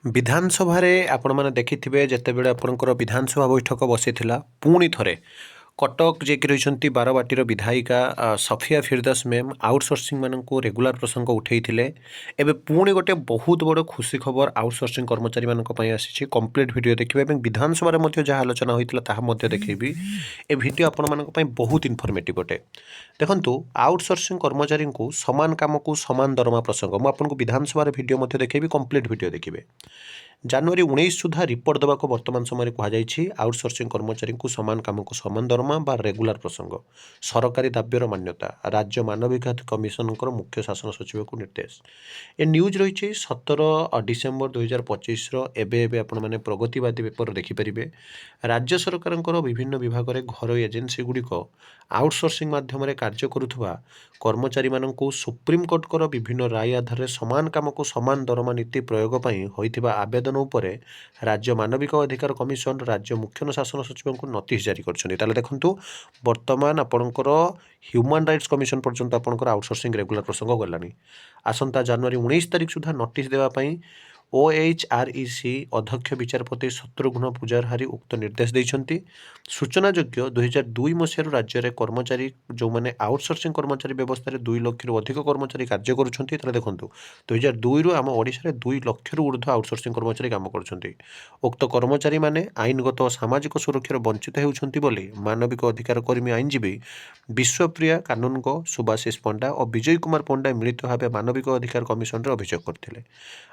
विधानसभा आपण मैंने देखिथे जितेबाला आपंकर विधानसभा बैठक बसी पुणी थे कटक जे कि रही बारवाटीर विधायिका सफिया फिरदस मैम आउटसोर्सिंग मानक रेगुलार प्रसंग उठे एवं पुणी गोटे बहुत बड़ खुशी खबर आउटसोर्सिंग कर्मचारी मानी आसी कंप्लीट वीडियो देखिए विधानसभा जहाँ आलोचना होता देखी ए वीडियो आपण मानी बहुत इनफर्मेटिव अटे। देखु आउटसोर्सिंग कर्मचारी को सामान कम को सामान दरमा प्रसंग मुझे विधानसभा वीडियो देखी कंप्लीट वीडियो देखिए। जनवरी 19 सुधा रिपोर्ट देवाक वर्तमान समय कहुई आउटसोर्सिंग कर्मचारी को सामान कम को सामान दरमा बा रेगुलार प्रसंग सरकारी दाव्यर मान्यता राज्य मानवाधिकार कमिशन मुख्य शासन सचिव को निर्देश। ए न्यूज रही 17 डिसेम्बर 2025 एवं आपण मैंने प्रगतिवादी पेपर देखिपारे राज्य सरकार विभिन्न विभाग में घर एजेन्सी गुड़िक आउटसोर्सिंग माध्यम कार्य करुवा कर्मचारी मानू सुप्रीमकोर्टर विभिन्न राय आधार सामान कम को सामान दरमा नीति प्रयोग होइथिबा आवेदन उपरे राज्य मानविक अधिकार कमिशन राज्य मुख्य शासन सचिव को नोटिस जारी कर देखु वर्तमान आपणकर ह्यूमन राइट्स कमिशन पर्यंत आपणकर आउटसोर्सिंग रेगुलर प्रसंग गलानी। आसंता जनवरी 19 तारिख सुधा नोटिस देवाई OHREC अध्यक्ष विचारपति शत्रुघ्न पूजारहारी उक्त निर्देश देइछन्ति। सूचनायोग्य 2002 मसीह राज्य में कर्मचारी जो मैंने आउटसोर्सिंग कर्मचारी व्यवस्था 2 लाख अधिक कर्मचारी कार्य करुछन्ति। देखु 2002 रु आम ओडिशा 2 लाख ऊर्ध्व आउटसोर्सिंग कर्मचारी काम करुछन्ति। उक्त कर्मचारी माने आईनगत और सामाजिक सुरक्षार वंचित होउछन्ति बोली मानविक अधिकार कर्मी आईनजीवी विश्वप्रिया कानूनगो सुभाषिष पंडा और विजय कुमार पंडा मिलित भाव मानविक अधिकार कमिशन अभियोग करते।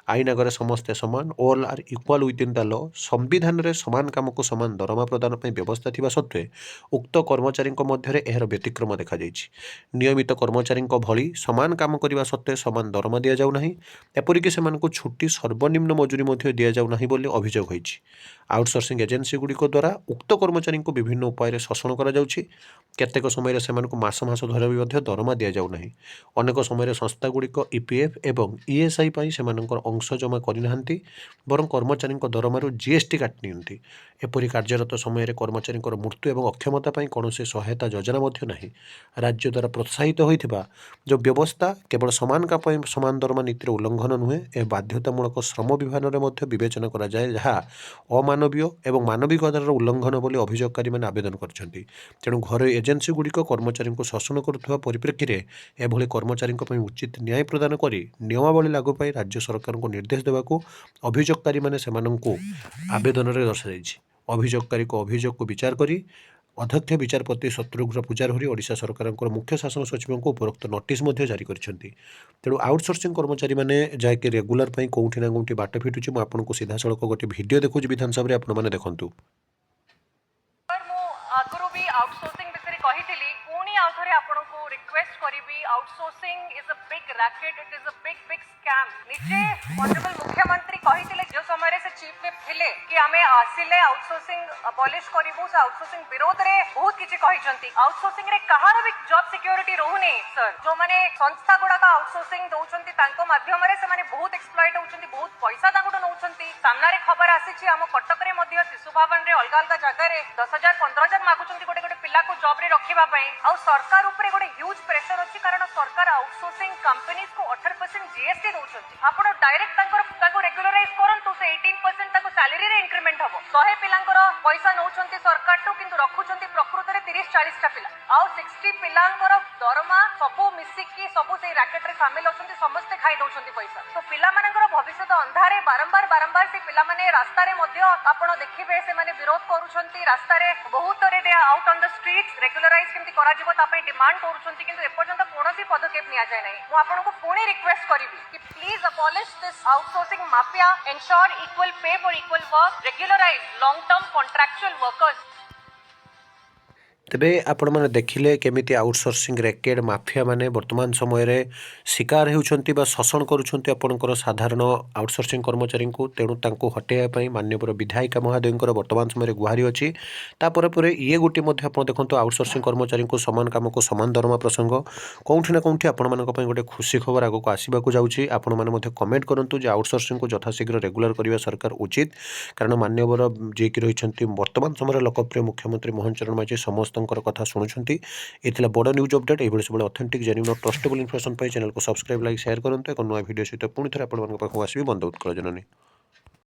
आईन आगे समस्ते समान all are equal within the law संविधान में समान काम को समान दरमा प्रदान व्यवस्था थिबा सत्वे उक्त कर्मचारी मध्य एहर व्यतिक्रम देखा नियमित कर्मचारी भली समान काम करने सत्वे समान दरमा दि जाऊना एपरिक से छुट्टी सर्वनिम्न मजूरी दि जाऊना अभियोग होइछि। आउटसोर्सिंग एजेन्सी गुड़िक द्वारा उक्त कर्मचारी को विभिन्न उपाय शोषण करतेक समय से मास मास धर भी दरमा दि जाऊना। अनेक समय संस्थागुड़िक EPF एवं ESI से अंश जमा करना बरं कर्मचारी दरमार GST काटि नि एपरी कार्यरत समय कर्मचारी मृत्यु और अक्षमता कौन सहायता योजना ना राज्य द्वारा प्रोत्साहित होता जो व्यवस्था केवल समान का समान दरमा नीतिर उल्लंघन नुहे ए बाध्यतामूलक श्रम विभाग में विवेचना करा जाए जहाँ अमानवीय और मानविक अधिकार उल्लंघन बोली अभियोगकारी मैंने आवेदन करछन्ति। तेणु घर एजेन्सी गुड़िक कर्मचारी को शोषण करुवा परिप्रेक्षी में एभली कर्मचारी उचित न्याय प्रदान कर नियमावली लागू पाई राज्य सरकार को निर्देश देवाक अभियोगकारी मैंने आवेदन में दर्शाई। अभियोगकारी को अभियोग को विचार करी अध्यक्ष विचारपति शत्रुघ्न पूजारहारी ओडिशा सरकार मुख्य शासन सचिव को उपरोक्त नोटिस जारी करछन्ति। तेणु आउटसोर्सिंग कर्मचारी मैंने जहाँकि रेगुलर कौटी ना कौटी बाट फिटुची मुझे आपको सीधा सड़क गोटे वीडियो देखुँ विधानसभा आपने देखूँ। आगुरी भी आउटसोर्सिंग विषय कही पुणी आउथरे आपनको रिक्वेस्ट करी outsourcing is a big racket it is a big scam. निजे ऑनरेबल मुख्यमंत्री कही जो समय से चीफ व्हिप थिले कि आमे आसिले आउटसोर्सिंग अबॉलिश करिवु से आउटसोर्सिंग विरोध रे बहुत किछि कहिसंती। आउटसोर्सिंग रे कहार भी जॉब सिक्योरिटी रहउनी सर जो माने संस्था गुडा का आउटसोर्सिंग दउछंती तांको माध्यम रे से माने बहुत एक्सप्लॉइट होउछंती बहुत पैसा तांको नउछंती। सामना रे खबर आसीछि हम कटक रे मध्य शिशु भवन रे अलग अलग जगह रे 10,000 15,000 मागुछंती गोटे गोटे पिला को जॉब रे रखिबा पई आ सरकार ऊपर गोटे ह्यूज प्रेशर अछि कारण सरकार आउटसोर्सिंग कंपनीज को 18% GST दउछंती। आपण डायरेक्ट तांको रेगुलराइज करंतु से 18% ताको सैलरी रे इंक्रीमेंट हबो 100 पिलांकर पैसा नउछंती सरकार तो किंतु रखुछंती प्रकृत रे 30-40 टा पिला आ 60 पिलांकर दरमा सबु मिसिकी सबु से रैकेट रे शामिल होछंती समस्त खाइ दउछंती पैसा तो पिला मानकर भविष्य अंधारे बारंबार से पिला माने रास्ता रे मध्य आपण देखिबे से माने विरोध करूछंती रास्ता रे बहुत रे दे out on the streets regularise केमती करा जिवो तापई डिमांड करूछंती किंतु एपर्यंत कोनोसी पदक्षेप निया जाय नै। मु आपनको पुणी रिक्वेस्ट करिवि कि please abolish this outsourcing mafia ensure equal pay for equal work regularise long term contractual workers. तेबे आपण मैंने देखिले केमिति आउटसोर्सिंग रैकेट माफिया माने वर्तमान समय रे शिकार होउछंती बा शोषण करुछंती आपणकर साधारण आउटसोर्सिंग कर्मचारी को। तेणु तांको हटेया पई माननीय विधायिका महोदयंकर वर्तमान समय गुहारी अछि। तापर परे ये गोटे मध्ये आपण देखंतु आउटसोर्सिंग कर्मचारी को समान काम को समान दरमा प्रसंग कोउठी ना कोउठी आपण मानक पई गोटे खुशी खबर आगो को आसीबाकू जाउछि। आपण माने मध्ये कमेंट करंतु जे आउटसोर्सिंग को यथाशीघ्र रेगुलर करिवा सरकार उचित कारण माननीय जे कि रहिछंती वर्तमान समय लोकप्रिय मुख्यमंत्री मोहन चरण माझी समस्त कथा शुणुंट। ये बड़ न्यूज अपडेट ये सब authentic genuine trustable information channel को सब्सक्राइब लाइक शेयर करूँ। एक नया वीडियो सहित पुणी थे आपको आसवि बंद उत्कल जननी।